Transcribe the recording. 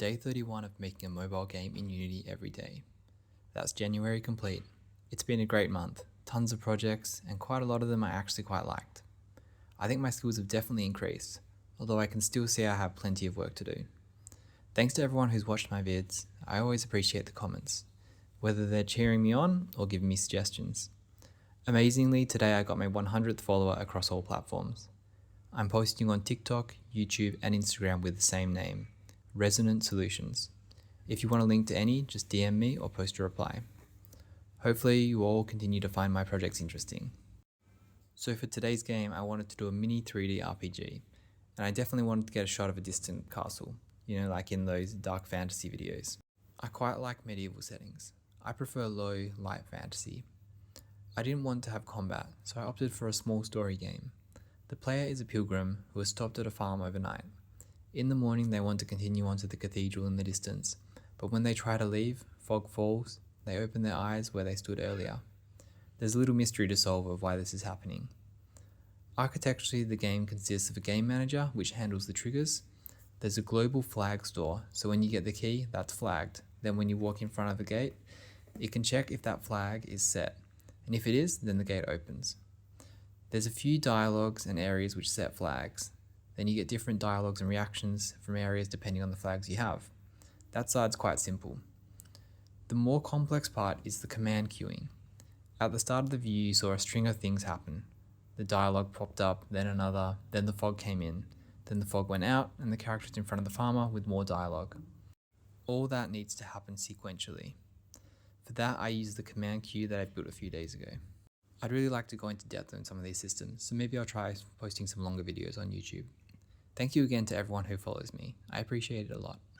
day 31 of making a mobile game in Unity every day. That's January complete. It's been a great month, tons of projects, and quite a lot of them I actually quite liked. I think my skills have definitely increased, although I can still see I have plenty of work to do. Thanks to everyone who's watched my vids. I always appreciate the comments, whether they're cheering me on or giving me suggestions. Amazingly, today I got my 100th follower across all platforms. I'm posting on TikTok, YouTube, and Instagram with the same name, Resonant Solutions. If you want a link to any, just DM me or post a reply. Hopefully you all continue to find my projects interesting. So for today's game, I wanted to do a mini 3D RPG, and I definitely wanted to get a shot of a distant castle, like in those dark fantasy videos. I quite like medieval settings. I prefer low, light fantasy. I didn't want to have combat, so I opted for a small story game. The player is a pilgrim who has stopped at a farm overnight. In the morning they want to continue on to the cathedral in the distance, but when they try to leave, fog falls, they open their eyes where they stood earlier. There's a little mystery to solve of why this is happening. Architecturally, the game consists of a game manager which handles the triggers. There's a global flag store, so when you get the key, that's flagged. Then when you walk in front of the gate, it can check if that flag is set, and if it is, then the gate opens. There's a few dialogues and areas which set flags. Then you get different dialogues and reactions from areas depending on the flags you have. That side's quite simple. The more complex part is the command queuing. At the start of the view, you saw a string of things happen. The dialogue popped up, then another, then the fog came in, then the fog went out, and the character's in front of the farmer with more dialogue. All that needs to happen sequentially. For that, I use the command queue that I built a few days ago. I'd really like to go into depth on some of these systems, so maybe I'll try posting some longer videos on YouTube. Thank you again to everyone who follows me. I appreciate it a lot.